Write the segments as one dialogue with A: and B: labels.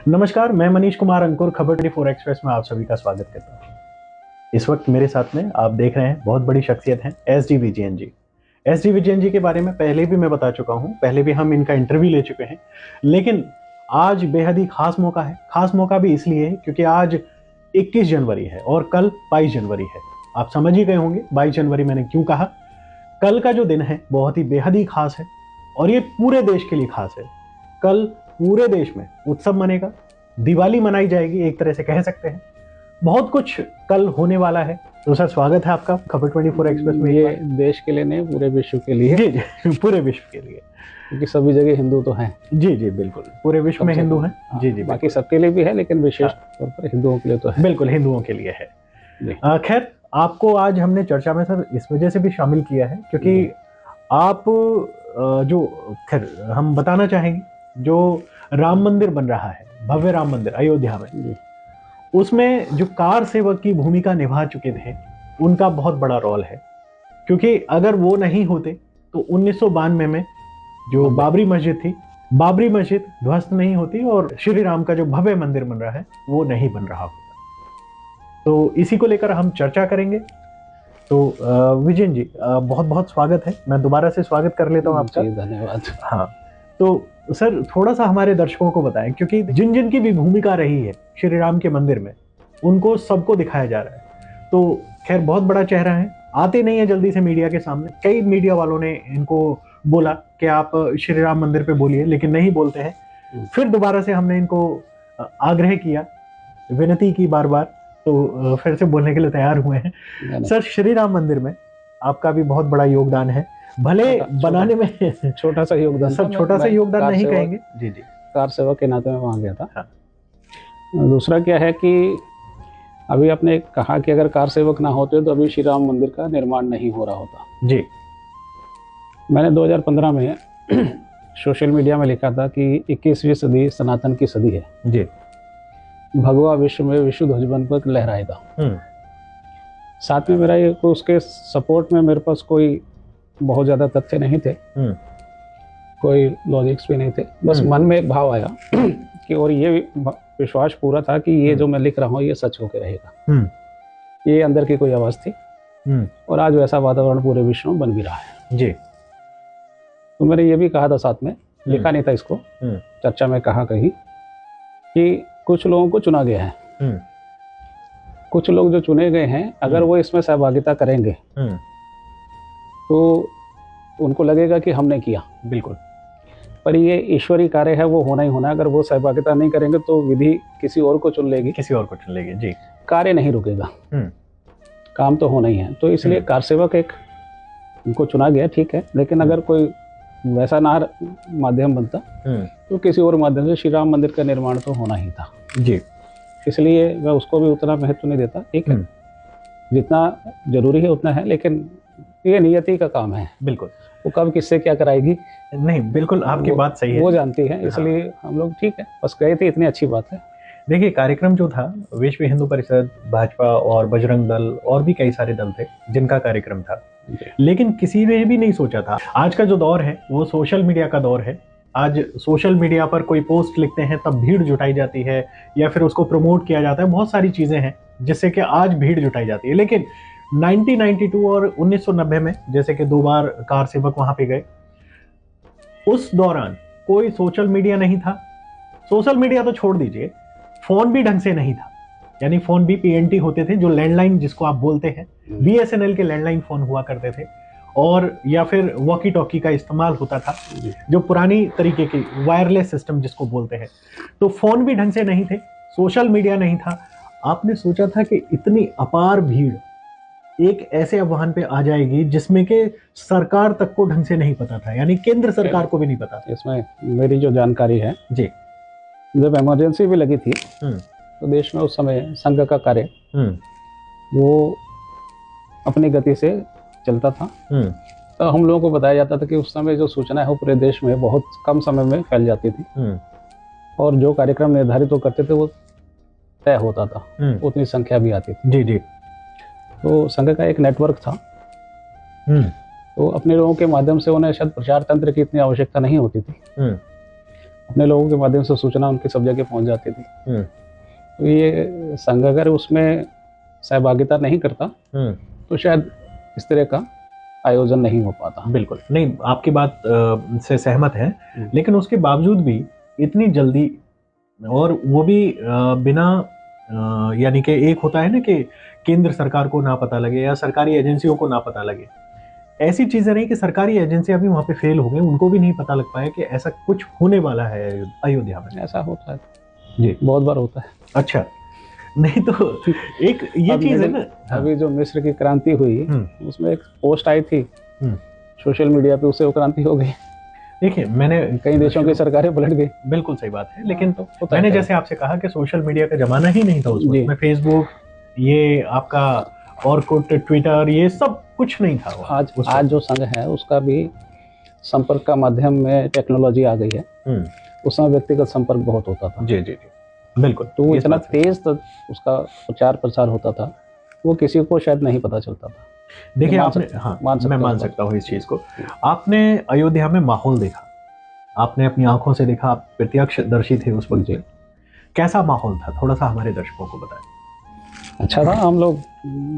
A: नमस्कार, मैं मनीष कुमार अंकुर खबर 24 एक्सप्रेस में आप सभी का स्वागत करता हूँ। इस वक्त मेरे साथ में आप देख रहे हैं बहुत बड़ी शख्सियत हैं एसडी विजयन जी। एसडी विजयन जी के बारे में पहले भी मैं बता चुका हूँ, पहले भी हम इनका इंटरव्यू ले चुके हैं, लेकिन आज बेहद ही खास मौका है। खास मौका भी इसलिए है क्योंकि आज 21 जनवरी है और कल 22 जनवरी है। आप समझ ही गए होंगे 22 जनवरी मैंने क्यों कहा। कल का जो दिन है बहुत ही बेहद ही खास है और ये पूरे देश के लिए खास है। कल पूरे देश में उत्सव मनेगा, दिवाली मनाई जाएगी, एक तरह से कह सकते हैं। बहुत कुछ कल होने वाला है। तो सर स्वागत है आपका खबर 24 एक्सप्रेस में।
B: ये देश के लिए नहीं, पूरे विश्व के लिए।
A: जी जी, पूरे विश्व के लिए,
B: क्योंकि सभी जगह हिंदू तो हैं।
A: जी जी बिल्कुल, पूरे विश्व में हिंदू हैं। जी जी,
B: बाकी सबके लिए भी है, लेकिन विशेष तौर पर हिंदुओं के लिए तो है।
A: बिल्कुल हिंदुओं के लिए है। खैर, आपको आज हमने चर्चा में सर इस वजह से भी शामिल किया है क्योंकि आप जो खैर हम बताना चाहेंगे, जो राम मंदिर बन रहा है, भव्य राम मंदिर अयोध्या में, उसमें जो कार सेवक की भूमिका निभा चुके थे उनका बहुत बड़ा रोल है। क्योंकि अगर वो नहीं होते तो 1992 में जो बाबरी मस्जिद थी, बाबरी मस्जिद ध्वस्त नहीं होती और श्री राम का जो भव्य मंदिर बन रहा है वो नहीं बन रहा होता। तो इसी को लेकर हम चर्चा करेंगे। तो विजयन जी बहुत बहुत स्वागत है। मैं दोबारा से स्वागत कर लेता हूँ आपका।
B: धन्यवाद।
A: हाँ, तो सर थोड़ा सा हमारे दर्शकों को बताएं, क्योंकि जिन जिन की भी भूमिका रही है श्री राम के मंदिर में उनको सबको दिखाया जा रहा है। तो खैर बहुत बड़ा चेहरा है, आते नहीं है जल्दी से मीडिया के सामने। कई मीडिया वालों ने इनको बोला कि आप श्री राम मंदिर पे बोलिए, लेकिन नहीं बोलते हैं। फिर दोबारा से हमने इनको आग्रह किया, विनती की बार बार, तो फिर से बोलने के लिए तैयार हुए हैं। सर श्री राम मंदिर में आपका भी बहुत बड़ा योगदान है, भले बनाने में
B: छोटा सा योगदान,
A: सब छोटा सा योगदान नहीं कहेंगे। जी जी,
B: कार सेवक के नाते में वहां गया था। हाँ। दूसरा क्या है कि अभी आपने कहा कि अगर कार सेवक ना होते तो अभी श्री राम मंदिर का निर्माण नहीं हो रहा होता।
A: जी,
B: मैंने 2015 में सोशल मीडिया में लिखा था कि 21वीं सदी सनातन की सदी है।
A: जी,
B: भगवा विश्व में विश्व ध्वज बनकर लहराएगा। साथ में मेरा ये उसके सपोर्ट में मेरे पास कोई बहुत ज़्यादा तथ्य नहीं थे, कोई लॉजिक्स भी नहीं थे, बस मन में एक भाव आया कि, और ये विश्वास पूरा था कि ये जो मैं लिख रहा हूँ ये सच होकर रहेगा। ये अंदर की कोई आवाज़ थी और आज वैसा वातावरण पूरे विश्व में बन भी रहा है।
A: जी,
B: तो मैंने ये भी कहा था, साथ में लिखा नहीं था इसको, चर्चा में कहा कहीं कि कुछ लोगों को चुना गया है। कुछ लोग जो चुने गए हैं, अगर वो इसमें सहभागिता करेंगे तो उनको लगेगा कि हमने किया।
A: बिल्कुल,
B: पर ये ईश्वरीय कार्य है, वो होना ही होना है। अगर वो सहभागिता नहीं करेंगे तो विधि किसी और को चुन लेगी,
A: किसी और को चुन लेगी। जी,
B: कार्य नहीं रुकेगा, काम तो होना ही है। तो इसलिए कार सेवक एक उनको चुना गया, ठीक है, लेकिन अगर कोई वैसा ना माध्यम बनता तो किसी और माध्यम से श्री राम मंदिर का निर्माण तो होना ही था।
A: जी,
B: इसलिए मैं उसको भी उतना महत्व नहीं देता। ठीक है, जितना जरूरी है उतना है, लेकिन ये नियति का काम है।
A: बिल्कुल,
B: वो कब किससे क्या कराएगी
A: नहीं, बिल्कुल आपकी बात सही है,
B: वो जानती है। इसलिए हम लोग ठीक है, बस गए थे, इतनी अच्छी बात है।
A: देखिए, कार्यक्रम जो था, विश्व हिंदू परिषद, भाजपा और बजरंग दल और भी कई सारे दल थे जिनका कार्यक्रम था, लेकिन किसी ने भी नहीं सोचा था। आज का जो दौर है वो सोशल मीडिया का दौर है। आज सोशल मीडिया पर कोई पोस्ट लिखते हैं तब भीड़ जुटाई जाती है, या फिर उसको प्रमोट किया जाता है। बहुत सारी चीजें हैं जिससे कि आज भीड़ जुटाई जाती है। लेकिन 1992 और 1990 में जैसे कि 2 बार कार सेवक वहां पे गए, उस दौरान कोई सोशल मीडिया नहीं था। सोशल मीडिया तो छोड़ दीजिए, फोन भी ढंग से नहीं था। यानी फोन भी पीएनटी होते थे, जो लैंडलाइन जिसको आप बोलते हैं, बीएसएनएल के लैंडलाइन फोन हुआ करते थे, और या फिर वॉकी टॉकी का इस्तेमाल होता था, जो पुरानी तरीके की वायरलेस सिस्टम जिसको बोलते हैं। तो फोन भी ढंग से नहीं थे, सोशल मीडिया नहीं था। आपने सोचा था कि इतनी अपार भीड़ एक ऐसे आह्वान पे आ जाएगी जिसमें कि सरकार तक को ढंग से नहीं पता था, यानी केंद्र सरकार को भी नहीं पता था।
B: इसमें मेरी जो जानकारी है
A: जी,
B: जब इमरजेंसी भी लगी थी तो देश में उस समय संघ का कार्य वो अपनी गति से चलता था। तो हम लोगों को बताया जाता था कि उस समय जो सूचना है वो पूरे देश में बहुत कम समय में फैल जाती थी, और जो कार्यक्रम निर्धारित करते थे वो तय होता था, उतनी संख्या भी आती थी।
A: जी जी,
B: तो संघ का एक नेटवर्क था, तो अपने लोगों के माध्यम से उन्हें शायद प्रचार तंत्र की इतनी आवश्यकता नहीं होती थी, अपने लोगों के माध्यम से सूचना उनकी सब जगह पहुंच जाती थी। तो ये संघ अगर उसमें सहभागिता नहीं करता तो शायद इस तरह का आयोजन नहीं हो पाता।
A: बिल्कुल नहीं, आपकी बात से सहमत है, लेकिन उसके बावजूद भी इतनी जल्दी, और वो भी बिना यानी कि एक होता है ना कि केंद्र सरकार को ना पता लगे या सरकारी एजेंसियों को ना पता लगे, ऐसी चीजें नहीं कि सरकारी एजेंसियां भी वहां पे फेल हो गई, उनको भी नहीं पता लग पाया कि ऐसा कुछ होने वाला है अयोध्या में।
B: ऐसा होता है
A: जी,
B: बहुत बार होता है।
A: अच्छा, नहीं तो एक ये चीज है ना,
B: अभी जो मिस्र की क्रांति हुई उसमें एक पोस्ट आई थी सोशल मीडिया पे, उससे वो क्रांति हो गई।
A: देखिए, मैंने
B: कई देशों की सरकारें पलट गई।
A: बिल्कुल सही बात है, लेकिन तो मैंने जैसे आपसे कहा कि सोशल मीडिया का जमाना ही नहीं था उसमें, फेसबुक, ये आपका ऑरकुट, ट्विटर, ये सब कुछ नहीं था।
B: आज जो संघ है उसका भी संपर्क का माध्यम में टेक्नोलॉजी आ गई है। उस समय व्यक्तिगत संपर्क बहुत होता था।
A: जी जी जी, बिल्कुल।
B: तो वो इतना तेज तक उसका प्रचार प्रसार होता था, वो किसी को शायद नहीं पता चलता था।
A: देखिए आपने, हाँ मैं मान सकता हूँ इस चीज को। आपने अयोध्या में माहौल देखा, आपने अपनी आंखों से देखा, आप प्रत्यक्षदर्शी थे उस वक्त। कैसा माहौल था, थोड़ा सा हमारे दर्शकों को बताएं।
B: अच्छा था। हम लोग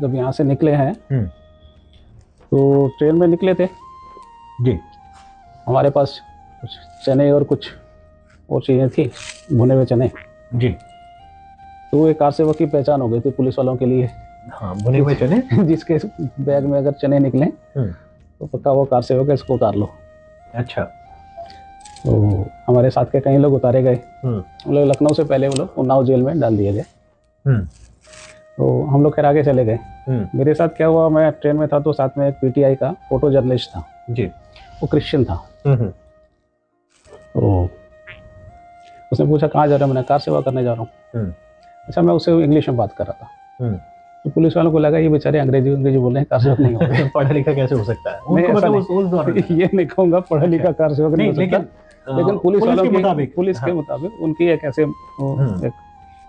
B: जब यहाँ से निकले हैं तो ट्रेन में निकले थे
A: जी।
B: हमारे पास कुछ चने और कुछ और चीज़ें थी, भुने हुए चने
A: जी।
B: तो एक कार सेवक की पहचान हो गई थी पुलिस वालों के लिए।
A: हाँ, भुने हुए चने
B: जिसके बैग में अगर चने निकले तो पक्का वो कार सेवक है, इसको उतार लो।
A: अच्छा।
B: तो हमारे साथ के कई लोग उतारे गए। हम लोग लखनऊ से पहले वो लोग उन्नाव जेल में डाल दिए गए। तो हम लोग खैर आगे चले गए। मेरे साथ क्या हुआ, मैं ट्रेन में था तो साथ में एक पीटीआई का फोटो जर्नलिस्ट था
A: जी,
B: वो क्रिश्चियन था। तो उसने पूछा कहाँ जा रहा हूँ, मैंने कार सेवा करने जा रहा हूँ। अच्छा, मैं उससे इंग्लिश में बात कर रहा था। तो पुलिस वालों को लगा ये बेचारे अंग्रेजी बोल रहे हैं, कार सेवक नहीं होगा।
A: पढ़ा लिखा कैसे हो सकता है?
B: ये नहीं कहूँगा पढ़ा लिखा कार सेवक नहीं हो सकता, लेकिन पुलिस वालों के पुलिस के मुताबिक उनकी एक ऐसे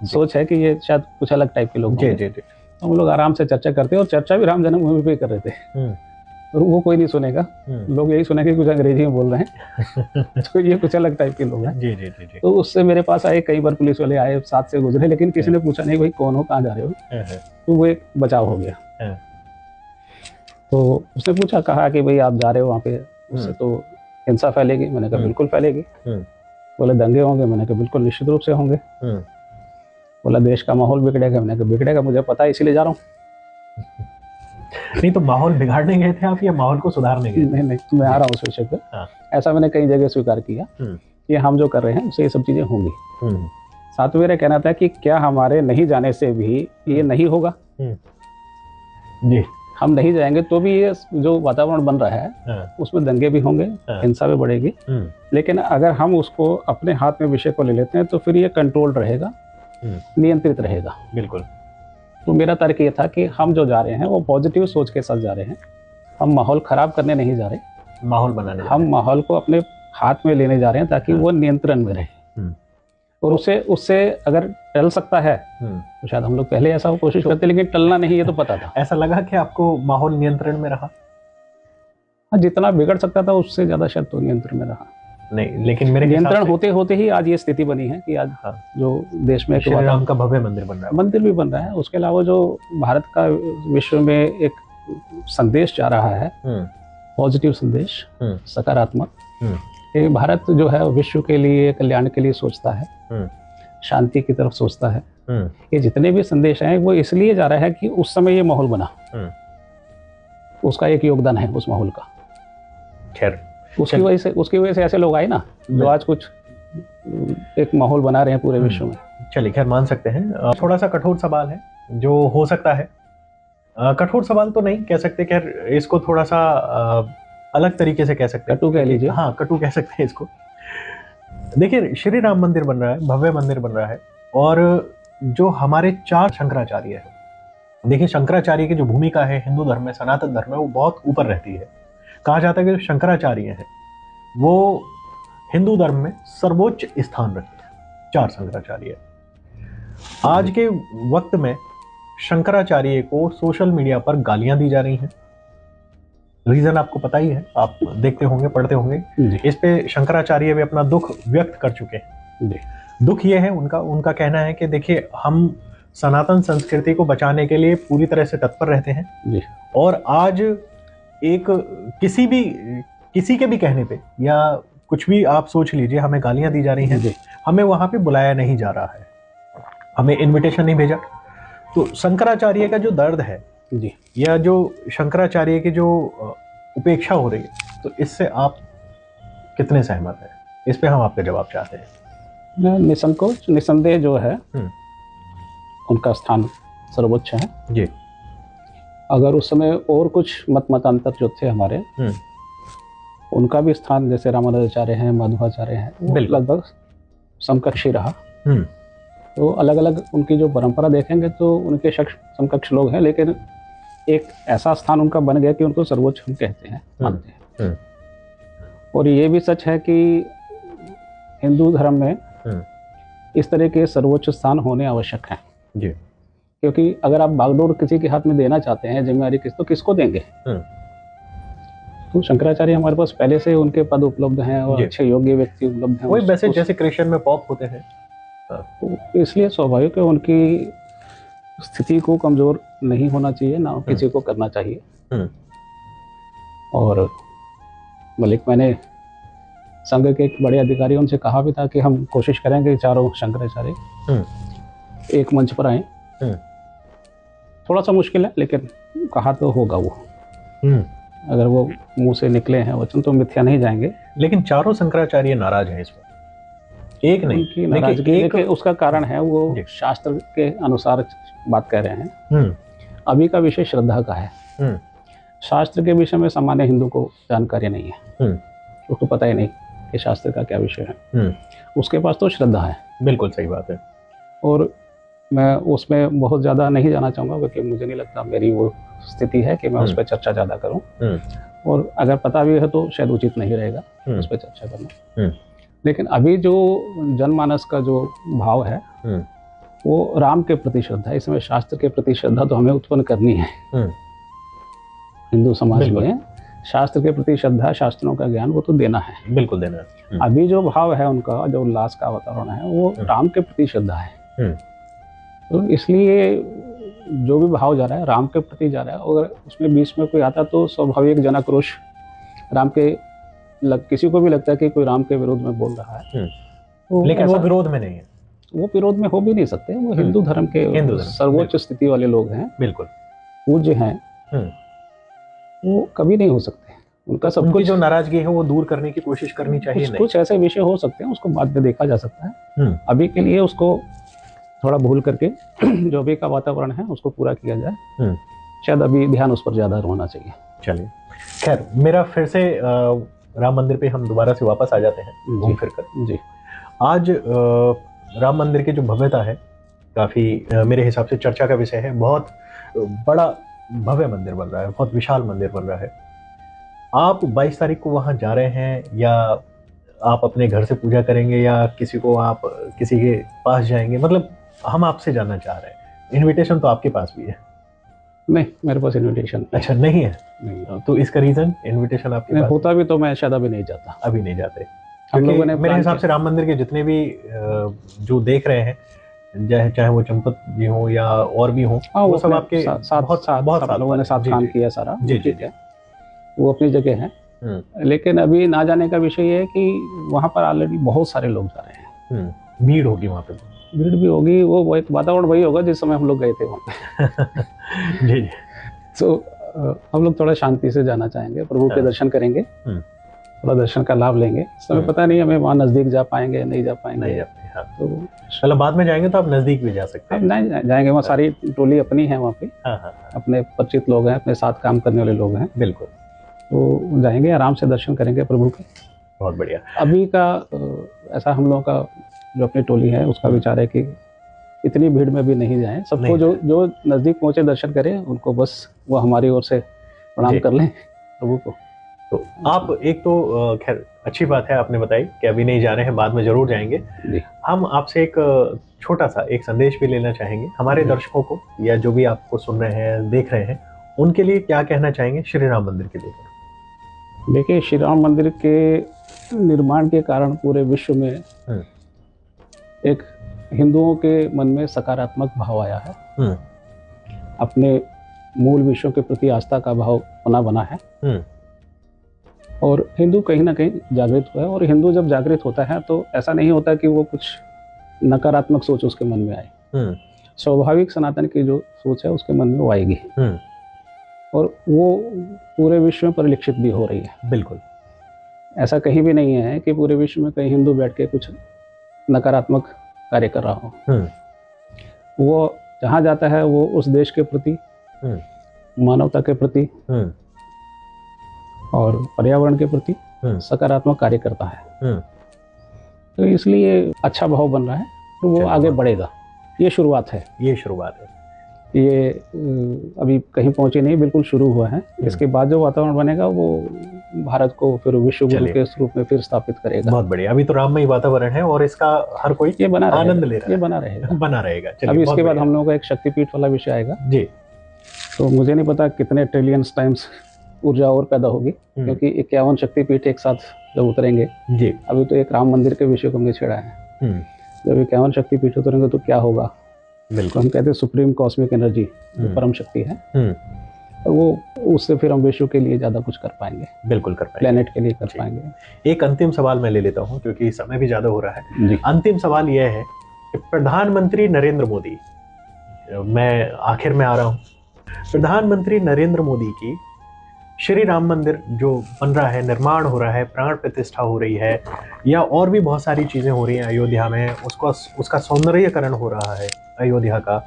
B: सोच है कि ये शायद कुछ अलग टाइप के लोग। जी। तो हम लोग आराम से चर्चा करते और चर्चा भी राम जन्मभूमि पे कर रहे थे। और वो कोई नहीं सुनेगा, लोग यही सुनेंगे कुछ अंग्रेजी में बोल रहे हैं। तो ये कुछ अलग टाइप के लोग हैं। जी जी जी। तो उससे मेरे पास आए, कई बार पुलिस वाले आए, साथ से गुजरे, लेकिन किसी ने पूछा नहीं भाई कौन हो, कहाँ जा रहे हो। तो वो एक बचाव हो गया। तो उसने पूछा, कहा कि भाई आप जा रहे हो वहाँ पे, उससे तो हिंसा फैलेगी। मैंने कहा बिल्कुल फैलेगी। बोले दंगे होंगे, मैंने कहा बिल्कुल निश्चित रूप से होंगे। बोला देश का माहौल बिगड़ेगा, मैंने कहा बिगड़ेगा, मुझे पता है इसीलिए जा रहा हूँ।
A: नहीं तो माहौल बिगाड़ने गए थे आप या माहौल को सुधारने गए?
B: नहीं, तो मैं आ रहा हूँ उस विषय पे। ऐसा मैंने कई जगह स्वीकार किया कि हम जो कर रहे हैं उससे ये सब चीजें होंगी। साथ में मेरा कहना था कि क्या हमारे नहीं जाने से भी ये नहीं होगा? जी, हम नहीं जाएंगे तो भी ये जो वातावरण बन रहा है उसमें दंगे भी होंगे, हिंसा भी बढ़ेगी। लेकिन अगर हम उसको अपने हाथ में विषय को ले लेते हैं तो फिर ये कंट्रोल रहेगा, नियंत्रित रहेगा।
A: बिल्कुल।
B: तो मेरा तर्क ये था कि हम जो जा रहे हैं वो पॉजिटिव सोच के साथ जा रहे हैं। हम माहौल खराब करने नहीं जा रहे,
A: माहौल बनाने,
B: हम माहौल को अपने हाथ में लेने जा रहे हैं ताकि वो नियंत्रण में रहे। और उससे अगर टल सकता है तो शायद हम लोग पहले ऐसा कोशिश करते, लेकिन टलना नहीं, ये तो पता था।
A: ऐसा लगा कि आपको माहौल नियंत्रण में रहा?
B: हाँ, जितना बिगड़ सकता था उससे ज्यादा शायद तो नियंत्रण में रहा
A: नहीं, लेकिन मेरे
B: नियंत्रण होते होते ही आज ये स्थिति बनी है कि आज जो देश में
A: श्री राम का भव्य मंदिर बन रहा है,
B: मंदिर भी बन रहा है। उसके अलावा जो भारत का विश्व में एक संदेश जा रहा है, पॉजिटिव संदेश, सकारात्मक, ये भारत जो है विश्व के लिए, कल्याण के लिए सोचता है, शांति की तरफ सोचता है। ये जितने भी संदेश हैं वो इसलिए जा रहा है कि उस समय ये माहौल बना, उसका एक योगदान है उस माहौल का।
A: खैर,
B: उसकी वजह से ऐसे लोग आए ना जो आज कुछ एक माहौल बना रहे हैं पूरे विश्व में।
A: चलिए, खैर मान सकते हैं। थोड़ा सा कठोर सवाल है जो हो सकता है, कठोर सवाल तो नहीं कह सकते, खैर इसको थोड़ा सा अलग तरीके से कह सकते हैं,
B: कटु कह लीजिए।
A: हाँ, कटु कह सकते हैं इसको। देखिए, श्री राम मंदिर बन रहा है, भव्य मंदिर बन रहा है, और जो हमारे 4 शंकराचार्य है, देखिए शंकराचार्य की जो भूमिका है हिंदू धर्म में, सनातन धर्म में, वो बहुत ऊपर रहती है। कहा जाता है कि जो शंकराचार्य हैं वो हिंदू धर्म में सर्वोच्च स्थान रखते हैं, 4 शंकराचार्य। आज के वक्त में शंकराचार्य को सोशल मीडिया पर गालियां दी जा रही हैं, रीजन आपको पता ही है, आप देखते होंगे, पढ़ते होंगे। इस पे शंकराचार्य भी अपना दुख व्यक्त कर चुके हैं। दुख ये है उनका कहना है कि देखिए, हम सनातन संस्कृति को बचाने के लिए पूरी तरह से तत्पर रहते हैं, और आज एक किसी के भी कहने पे या कुछ भी आप सोच लीजिए, हमें गालियां दी जा रही हैं, हमें वहां पे बुलाया नहीं जा रहा है, हमें इनविटेशन नहीं भेजा। तो शंकराचार्य का जो दर्द है जी, या जो शंकराचार्य की जो उपेक्षा हो रही है, तो इससे आप कितने सहमत हैं? इस पे हम आपका जवाब चाहते हैं।
B: निसंकोच निसंदेह जो है उनका स्थान सर्वोच्च है जी। अगर उस समय और कुछ मतांतर जो थे हमारे, उनका भी स्थान, जैसे रामानुजाचार्य हैं, माधवाचार्य हैं, वो लगभग समकक्षी रहा। तो अलग अलग उनकी जो परंपरा देखेंगे तो उनके समकक्ष लोग हैं, लेकिन एक ऐसा स्थान उनका बन गया कि उनको सर्वोच्च हम कहते हैं, मानते हैं। और ये भी सच है कि हिंदू धर्म में इस तरह के सर्वोच्च स्थान होने आवश्यक हैं जी। क्योंकि अगर आप बागडोर किसी के हाथ में देना चाहते हैं जिम्मेदारी, तो किसको देंगे? तो शंकराचार्य हमारे पास पहले से उनके पद उपलब्ध हैं और अच्छे योग्य व्यक्ति उपलब्ध हैं।
A: वही वैसे जैसे क्रिश्चियन में पॉप होते हैं,
B: तो इसलिए स्वाभाविक है उनकी स्थिति को कमजोर नहीं होना चाहिए, ना किसी को करना चाहिए। और बल्कि मैंने संघ के एक बड़े अधिकारी उनसे कहा भी था कि हम कोशिश करेंगे चारों शंकराचार्य एक मंच पर आए। थोड़ा सा मुश्किल है, लेकिन कहा तो होगा वो। अगर वो मुंह से निकले हैं वचन तो मिथ्या नहीं जाएंगे।
A: लेकिन चारों शंकराचार्य नाराज हैं इस पर, एक नहीं।
B: नाराजगी उसका कारण है, वो शास्त्र के अनुसार बात कर रहे हैं। अभी का विषय श्रद्धा का है। शास्त्र के विषय में सामान्य हिंदू को जानकारी नहीं है, उसको पता ही नहीं कि शास्त्र का क्या विषय है। उसके पास तो श्रद्धा है।
A: बिल्कुल सही बात है।
B: और मैं उसमें बहुत ज़्यादा नहीं जाना चाहूँगा, क्योंकि मुझे नहीं लगता मेरी वो स्थिति है कि मैं उस पर चर्चा ज़्यादा करूँ। और अगर पता भी है तो शायद उचित नहीं रहेगा उस पर चर्चा करना। लेकिन अभी जो जनमानस का जो भाव है वो राम के प्रति श्रद्धा है। इसमें शास्त्र के प्रति श्रद्धा तो हमें उत्पन्न करनी है। हिंदू समाज में शास्त्र के प्रति श्रद्धा, शास्त्रों का ज्ञान वो तो देना है,
A: बिल्कुल देना है।
B: अभी जो भाव है उनका, जो उल्लास का वातावरण है, वो राम के प्रति श्रद्धा है। तो इसलिए जो भी भाव जा रहा है राम के प्रति जा रहा है। अगर उसमें बीच में कोई आता तो स्वाभाविक जनाक्रोश राम के किसी को भी लगता है कि कोई राम के विरोध में बोल रहा है।
A: तो लेकिन वो विरोध में नहीं है,
B: वो विरोध में हो भी नहीं सकते। वो हिंदू धर्म के सर्वोच्च स्थिति वाले लोग हैं,
A: बिल्कुल
B: पूज्य हैं, वो कभी नहीं हो सकते। उनका सब कुछ
A: जो नाराजगी है वो दूर करने की कोशिश करनी चाहिए।
B: कुछ ऐसे विषय हो सकते हैं, उसको बाद में देखा जा सकता है। अभी के लिए उसको थोड़ा भूल करके जो अभी का वातावरण है उसको पूरा किया जाए। शायद अभी ध्यान उस पर ज्यादा होना चाहिए।
A: चलिए, खैर, मेरा फिर से राम मंदिर पे हम दोबारा से वापस आ जाते हैं घूम फिर कर जी। आज राम मंदिर की जो भव्यता है काफी मेरे हिसाब से चर्चा का विषय है। बहुत बड़ा भव्य मंदिर बन रहा है, बहुत विशाल मंदिर बन रहा है। आप 22 तारीख को वहां जा रहे हैं, या आप अपने घर से पूजा करेंगे, या आप किसी के पास जाएंगे? मतलब हम आपसे जानना चाह रहे हैं। इनविटेशन तो आपके पास भी है?
B: नहीं, मेरे पास इनविटेशन
A: अच्छा नहीं है। नहीं। तो इसका रीजन, इनविटेशन आपके पास
B: होता भी तो मैं शायद अभी नहीं जाता।
A: अभी नहीं जाते? हम लोगों ने मेरे हिसाब से राम मंदिर के जितने भी जो देख रहे हैं, चाहे वो चंपत जी हो या और भी हो, वो सब आपके
B: बहुत लोगों ने साथ काम किया सारा। जी ठीक है, वो अपनी जगह है। लेकिन अभी ना जाने का विषय ये है कि वहाँ पर ऑलरेडी बहुत सारे लोग जा रहे हैं।
A: भीड़ होगी वहाँ पे,
B: भीड़ भी होगी। वो एक वातावरण वही होगा जिस समय हम लोग गए थे वहाँ पे।
A: जी।
B: तो हम लोग थोड़ा शांति से जाना चाहेंगे, प्रभु के दर्शन करेंगे, थोड़ा दर्शन का लाभ लेंगे। इस समय पता नहीं हमें वहाँ नजदीक जा पाएंगे या नहीं जा पाएंगे।
A: तो चलो, बाद में जाएंगे तो आप नजदीक भी जा सकते हैं।
B: नहीं जाएंगे, वहाँ सारी टोली अपनी है, वहाँ पे अपने परिचित लोग हैं, अपने साथ काम करने वाले लोग हैं।
A: बिल्कुल,
B: तो जाएंगे, आराम से दर्शन करेंगे प्रभु के।
A: बहुत बढ़िया।
B: अभी का ऐसा हम लोगों का जो अपनी टोली है उसका विचार है कि इतनी भीड़ में भी नहीं जाएं। सबको जो नजदीक पहुंचे दर्शन करें, उनको बस वो हमारी ओर से प्रणाम कर लें प्रभु को।
A: तो आप एक तो खैर अच्छी बात है आपने बताई कि अभी नहीं जा रहे हैं, बाद में जरूर जाएंगे। हम आपसे एक छोटा सा एक संदेश भी लेना चाहेंगे हमारे दर्शकों को, या जो भी आपको सुन रहे हैं, देख रहे हैं, उनके लिए क्या कहना चाहेंगे श्री राम मंदिर के लेकर?
B: देखिए, श्री राम मंदिर के निर्माण के कारण पूरे विश्व में एक हिंदुओं के मन में सकारात्मक भाव आया है। अपने मूल विषयों के प्रति आस्था का भाव बना है और हिंदू कहीं ना कहीं जागृत हुआ है। और हिंदू जब जागृत होता है तो ऐसा नहीं होता कि वो कुछ नकारात्मक सोच उसके मन में आए। स्वाभाविक सनातन की जो सोच है उसके मन में वो आएगी और वो पूरे विश्व में परिलक्षित भी हो रही है।
A: बिल्कुल,
B: ऐसा कहीं भी नहीं है कि पूरे विश्व में कहीं हिंदू बैठ के कुछ नकारात्मक कार्य कर रहा हो। वो जहाँ जाता है वो उस देश के प्रति, मानवता के प्रति और पर्यावरण के प्रति सकारात्मक कार्य करता है। तो इसलिए अच्छा भाव बन रहा है तो वो आगे बढ़ेगा। ये शुरुआत है। ये अभी कहीं पहुंचे नहीं, बिल्कुल शुरू हुआ है। इसके बाद जो वातावरण बनेगा वो भारत को फिर विश्व गुरु के रूप में फिर स्थापित करेगा।
A: बहुत बढ़िया। अभी तो राममय वातावरण है और इसका हर कोई
B: ये
A: आनंद ले रहा है।
B: ये बना रहेगा। अभी इसके बाद हम लोगों का एक शक्तिपीठ वाला विषय आएगा जी। तो मुझे नहीं पता कितने ट्रिलियंस टाइम्स ऊर्जा और पैदा होगी, क्योंकि 51 शक्तिपीठ एक साथ जब उतरेंगे जी। अभी तो एक राम मंदिर के विषय को हमने छेड़ा है। जब 51 शक्तिपीठ उतरेंगे तो क्या होगा। बिल्कुल, हम कहते हैं सुप्रीम कॉस्मिक एनर्जी जो परम शक्ति है, और वो उससे फिर हम विश्व के लिए ज्यादा कुछ कर पाएंगे। बिल्कुल कर पाएंगे, प्लेनेट के लिए कर पाएंगे।
A: एक अंतिम सवाल मैं ले लेता हूँ क्योंकि समय भी ज्यादा हो रहा है। अंतिम सवाल यह है कि प्रधानमंत्री नरेंद्र मोदी, मैं आखिर में आ रहा हूँ, प्रधानमंत्री नरेंद्र मोदी की श्री राम मंदिर जो बन रहा है, निर्माण हो रहा है, प्राण प्रतिष्ठा हो रही है, या और भी बहुत सारी चीजें हो रही हैं अयोध्या में, उसका सौंदर्यकरण हो रहा है, अयोध्या का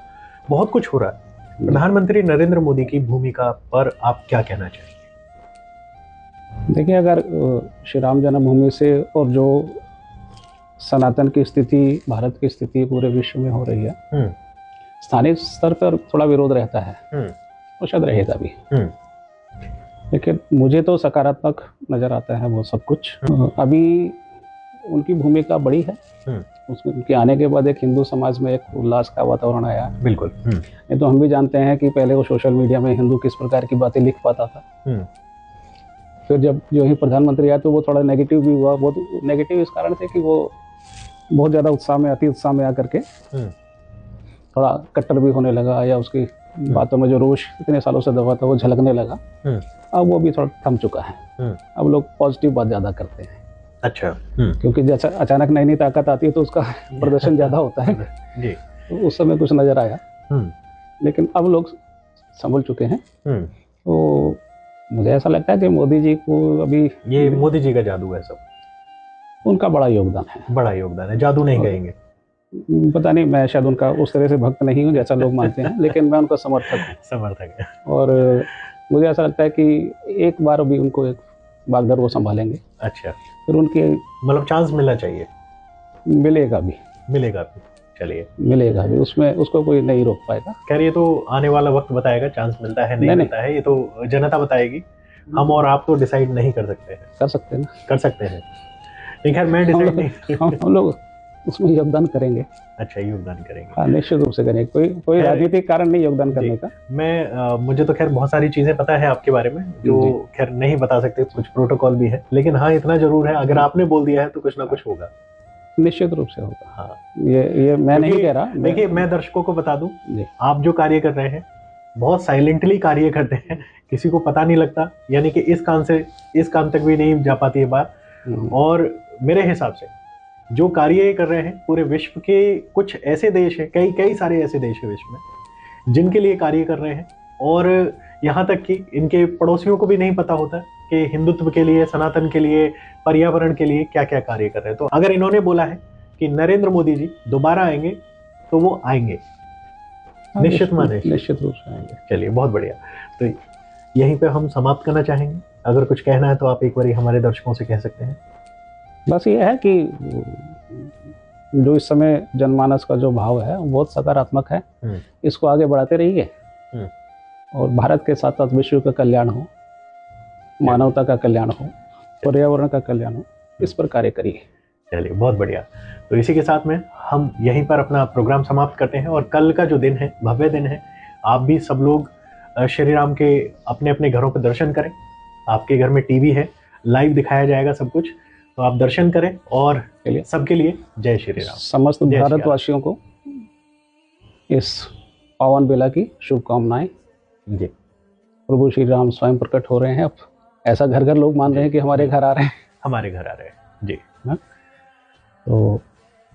A: बहुत कुछ हो रहा है। प्रधानमंत्री नरेंद्र मोदी की भूमिका पर आप क्या कहना चाहेंगे?
B: देखिए, अगर श्री राम जन्मभूमि से और जो सनातन की स्थिति, भारत की स्थिति पूरे विश्व में हो रही है, स्थानीय स्तर पर थोड़ा विरोध रहता है और शायद रहेगा भी, लेकिन मुझे तो सकारात्मक नजर आता है वो सब कुछ। अभी उनकी भूमिका बड़ी है। उसमें उनके आने के बाद एक हिंदू समाज में एक उल्लास का वातावरण आया।
A: बिल्कुल।
B: ये तो हम भी जानते हैं कि पहले वो सोशल मीडिया में हिंदू किस प्रकार की बातें लिख पाता था। फिर जब जो ही प्रधानमंत्री आया तो वो थोड़ा नेगेटिव भी हुआ। वो नेगेटिव इस कारण से कि वो बहुत ज़्यादा उत्साह में, अति उत्साह में आकर के थोड़ा कट्टर भी होने लगा, या उसकी बातों में जो रोष इतने सालों से दबा था वो झलकने लगा। अब वो भी थोड़ा थम चुका है। अब लोग पॉजिटिव बात ज़्यादा करते हैं।
A: अच्छा।
B: क्योंकि जैसा अचानक नई नई ताकत आती है तो उसका प्रदर्शन ज़्यादा होता है जी। तो उस समय कुछ नज़र आया, लेकिन अब लोग संभल चुके हैं। तो मुझे ऐसा लगता है कि मोदी जी को अभी,
A: ये मोदी जी का जादू है सब,
B: उनका बड़ा योगदान है।
A: बड़ा योगदान है, जादू नहीं कहेंगे।
B: पता नहीं, मैं शायद उनका उस तरह से भक्त नहीं हूँ जैसा लोग मानते हैं, लेकिन मैं उनका समर्थक
A: है।
B: और मुझे ऐसा लगता है कि एक बार अभी उनको एक बागडोर वो संभालेंगे।
A: अच्छा।
B: फिर उनके
A: मतलब चांस मिलना चाहिए।
B: मिलेगा भी।
A: चलिए,
B: मिलेगा भी, उसमें उसको कोई नहीं रोक पाएगा।
A: खैर, ये तो आने वाला वक्त बताएगा, चांस मिलता है नहीं मिलता है, ये तो जनता बताएगी। हम और आप तो डिसाइड नहीं कर सकते हैं।
B: कर सकते हैं ना?
A: कर सकते हैं। नहीं, खैर मैं डिसाइड नहीं।
B: हम लोग उसमें योगदान करेंगे।
A: अच्छा, योगदान करेंगे।
B: हाँ, निश्चित रूप से करेंगे। कोई राजनीतिक कारण नहीं योगदान करने का।
A: मुझे तो खैर बहुत सारी चीजें पता है आपके बारे में जो खैर नहीं बता सकते, कुछ प्रोटोकॉल भी है, लेकिन हाँ इतना जरूर है, अगर आपने बोल दिया है तो कुछ ना कुछ होगा।
B: निश्चित रूप से होगा। हाँ, ये मैं नहीं कह रहा।
A: देखिए, मैं दर्शकों को बता दूं, आप जो कार्य कर रहे हैं बहुत साइलेंटली कार्य करते हैं, किसी को पता नहीं लगता, यानी कि इस कान से इस कान तक भी नहीं जा पाती है बात। और मेरे हिसाब से जो कार्य कर रहे हैं पूरे विश्व के कुछ ऐसे देश हैं, कई सारे ऐसे देश हैं विश्व में जिनके लिए कार्य कर रहे हैं, और यहाँ तक कि इनके पड़ोसियों को भी नहीं पता होता कि हिंदुत्व के लिए, सनातन के लिए, पर्यावरण के लिए क्या क्या कार्य कर रहे हैं। तो अगर इन्होंने बोला है कि नरेंद्र मोदी जी दोबारा आएंगे तो वो आएंगे, निश्चित माने,
B: निश्चित रूप से आएंगे।
A: चलिए, बहुत बढ़िया। तो यहीं पे हम समाप्त करना चाहेंगे। अगर कुछ कहना है तो आप एक बार हमारे दर्शकों से कह सकते हैं।
B: बस ये है कि जो इस समय जनमानस का जो भाव है वो बहुत सकारात्मक है। इसको आगे बढ़ाते रहिए और भारत के साथ साथ विश्व का कल्याण हो, मानवता का कल्याण हो, पर्यावरण का कल्याण हो, इस पर कार्य करिए।
A: चलिए, बहुत बढ़िया। तो इसी के साथ में हम यहीं पर अपना प्रोग्राम समाप्त करते हैं, और कल का जो दिन है भव्य दिन है। आप भी सब लोग श्री राम के अपने अपने घरों पर दर्शन करें। आपके घर में टीवी है, लाइव दिखाया जाएगा सब कुछ, तो आप दर्शन करें। और सबके लिए जय श्री राम।
B: समस्त भारतवासियों को इस पावन बेला की शुभकामनाएं।
A: जी,
B: प्रभु श्री राम स्वयं प्रकट हो रहे हैं। अब ऐसा घर घर लोग मान रहे हैं कि हमारे घर आ रहे हैं,
A: हमारे घर आ रहे हैं जी।
B: तो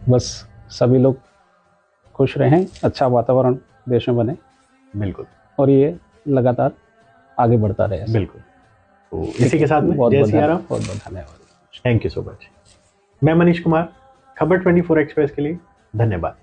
B: बस सभी लोग खुश रहें, अच्छा वातावरण देश में बने,
A: बिल्कुल,
B: और ये लगातार आगे बढ़ता रहे।
A: बिल्कुल। तो इसी के साथ में जय सिया राम,
B: बहुत बहुत धन्यवाद।
A: Thank you so much. मैं मनीष कुमार, खबर 24 एक्सप्रेस के लिए धन्यवाद।